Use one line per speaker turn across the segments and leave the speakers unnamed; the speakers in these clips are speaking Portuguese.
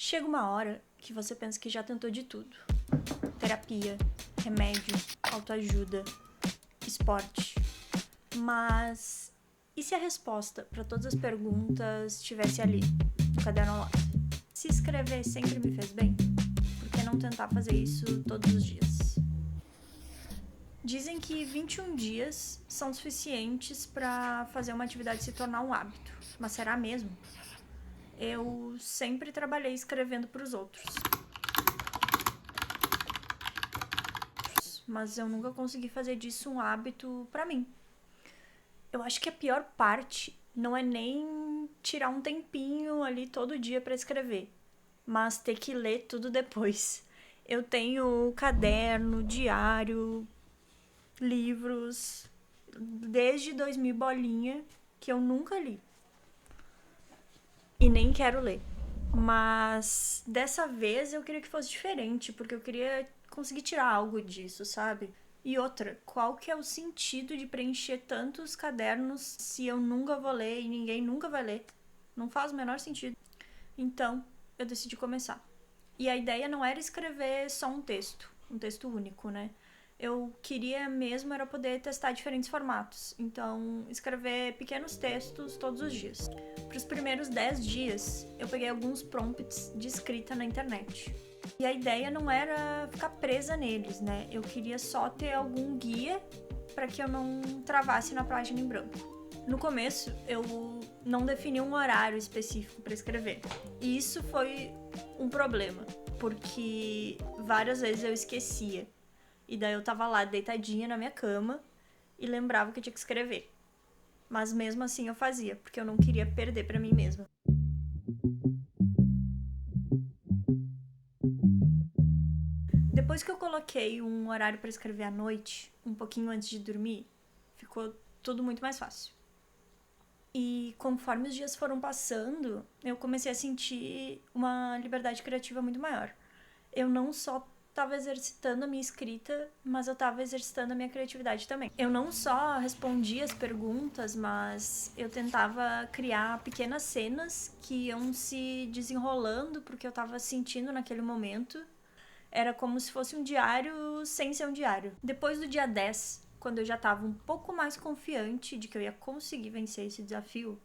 Chega uma hora que você pensa que já tentou de tudo. Terapia, remédio, autoajuda, esporte. Mas e se a resposta para todas as perguntas estivesse ali, no caderno ao lado? Se escrever sempre me fez bem, por que não tentar fazer isso todos os dias? Dizem que 21 dias são suficientes para fazer uma atividade se tornar um hábito. Mas será mesmo? Eu sempre trabalhei escrevendo para os outros. Mas eu nunca consegui fazer disso um hábito para mim. Eu acho que a pior parte não é nem tirar um tempinho ali todo dia para escrever, mas ter que ler tudo depois. Eu tenho caderno, diário, livros, desde 2000 bolinha, que eu nunca li. E nem quero ler. Mas dessa vez eu queria que fosse diferente, porque eu queria conseguir tirar algo disso, sabe? E outra, qual que é o sentido de preencher tantos cadernos se eu nunca vou ler e ninguém nunca vai ler? Não faz o menor sentido. Então, eu decidi começar. E a ideia não era escrever só um texto único, né? Eu queria mesmo era poder testar diferentes formatos. Então, escrever pequenos textos todos os dias. Para os primeiros 10 dias, eu peguei alguns prompts de escrita na internet. E a ideia não era ficar presa neles, né? Eu queria só ter algum guia para que eu não travasse na página em branco. No começo, eu não defini um horário específico para escrever. E isso foi um problema, porque várias vezes eu esquecia. E daí eu tava lá deitadinha na minha cama e lembrava que eu tinha que escrever. Mas mesmo assim eu fazia, porque eu não queria perder para mim mesma. Depois que eu coloquei um horário para escrever à noite, um pouquinho antes de dormir, ficou tudo muito mais fácil. E conforme os dias foram passando, eu comecei a sentir uma liberdade criativa muito maior. Eu não só estava exercitando a minha escrita, mas eu estava exercitando a minha criatividade também. Eu não só respondia as perguntas, mas eu tentava criar pequenas cenas que iam se desenrolando porque eu estava sentindo naquele momento. Era como se fosse um diário sem ser um diário. Depois do dia 10, quando eu já estava um pouco mais confiante de que eu ia conseguir vencer esse desafio,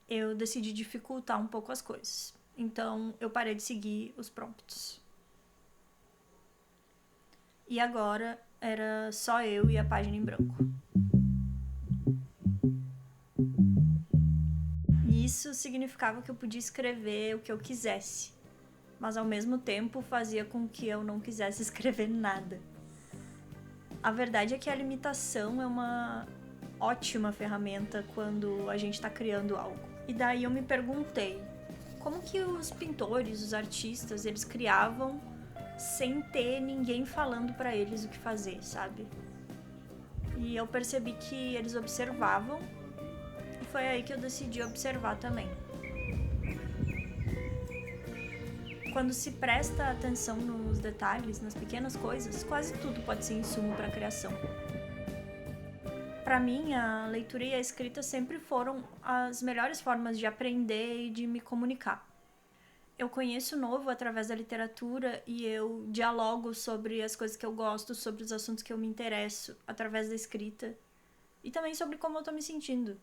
eu decidi dificultar um pouco as coisas. Então, eu parei de seguir os prompts. E agora era só eu e a página em branco. E isso significava que eu podia escrever o que eu quisesse, mas ao mesmo tempo fazia com que eu não quisesse escrever nada. A verdade é que a limitação é uma ótima ferramenta quando a gente está criando algo. E daí eu me perguntei, como que os pintores, os artistas, eles criavam sem ter ninguém falando para eles o que fazer, sabe? E eu percebi que eles observavam, e foi aí que eu decidi observar também. Quando se presta atenção nos detalhes, nas pequenas coisas, quase tudo pode ser insumo para a criação. Para mim, a leitura e a escrita sempre foram as melhores formas de aprender e de me comunicar. Eu conheço o novo através da literatura e eu dialogo sobre as coisas que eu gosto, sobre os assuntos que eu me interesso através da escrita e também sobre como eu tô me sentindo.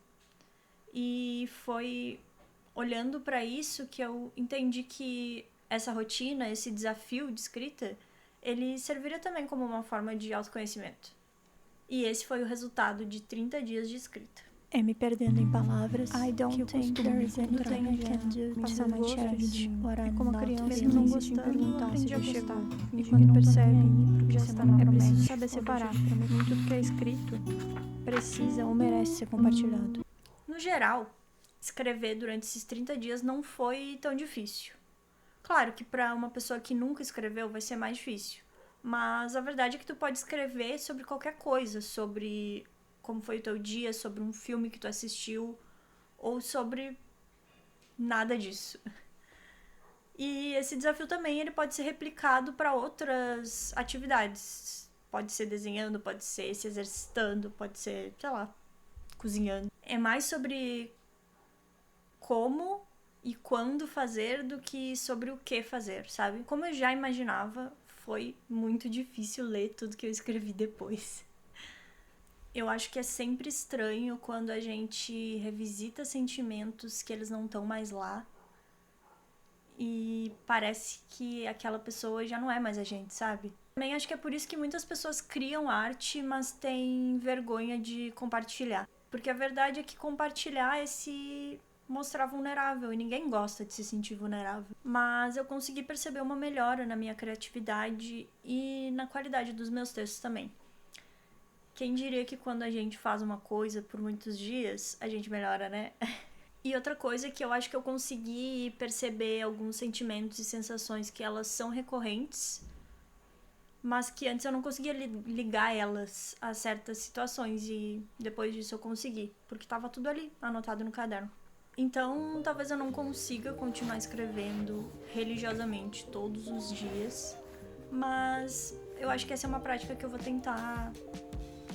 E foi olhando para isso que eu entendi que essa rotina, esse desafio de escrita, ele serviria também como uma forma de autoconhecimento. E esse foi o resultado de 30 dias de escrita.
É me perdendo em palavras
I don't
que eu
think
costumo
there
me
is
encontrar.
anything I can do
Passar
to
my
change
chest
what
é
I'm
como a
not
criança
feeling.
não
Insiste em
gostando,
perguntar
aprende
se
a
já
gostar.
chegou.
E
Finge
quando
que não tá
percebe,
nem aí, porque
já
você
está
não
na
é
promete.
preciso
Saber separar.
Muito
Muito do que é escrito precisa ou merece ser compartilhado.
No geral, escrever durante esses 30 dias não foi tão difícil. Claro que para uma pessoa que nunca escreveu vai ser mais difícil. Mas a verdade é que tu pode escrever sobre qualquer coisa, sobre como foi o teu dia, sobre um filme que tu assistiu, ou sobre nada disso. E esse desafio também ele pode ser replicado para outras atividades. Pode ser desenhando, pode ser se exercitando, pode ser, sei lá, cozinhando. É mais sobre como e quando fazer do que sobre o que fazer, sabe? Como eu já imaginava, foi muito difícil ler tudo que eu escrevi depois. Eu acho que é sempre estranho quando a gente revisita sentimentos que eles não estão mais lá e parece que aquela pessoa já não é mais a gente, sabe? Também acho que é por isso que muitas pessoas criam arte, mas têm vergonha de compartilhar. Porque a verdade é que compartilhar é se mostrar vulnerável e ninguém gosta de se sentir vulnerável. Mas eu consegui perceber uma melhora na minha criatividade e na qualidade dos meus textos também. Quem diria que quando a gente faz uma coisa por muitos dias, a gente melhora, né? E outra coisa que eu acho que eu consegui perceber alguns sentimentos e sensações que elas são recorrentes, mas que antes eu não conseguia ligar elas a certas situações e depois disso eu consegui, porque tava tudo ali, anotado no caderno. Então, talvez eu não consiga continuar escrevendo religiosamente todos os dias, mas eu acho que essa é uma prática que eu vou tentar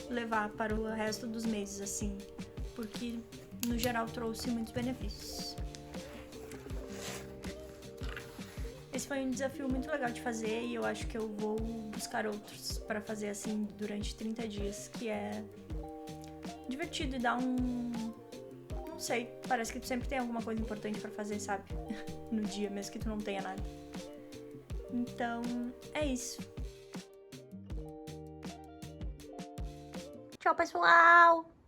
levar para o resto dos meses, assim, porque no geral trouxe muitos benefícios. Esse foi um desafio muito legal de fazer e eu acho que eu vou buscar outros para fazer assim durante 30 dias, que é divertido e dá um... não sei, parece que tu sempre tem alguma coisa importante para fazer, sabe? No dia, mesmo que tu não tenha nada. Então, é isso. Tchau, pessoal!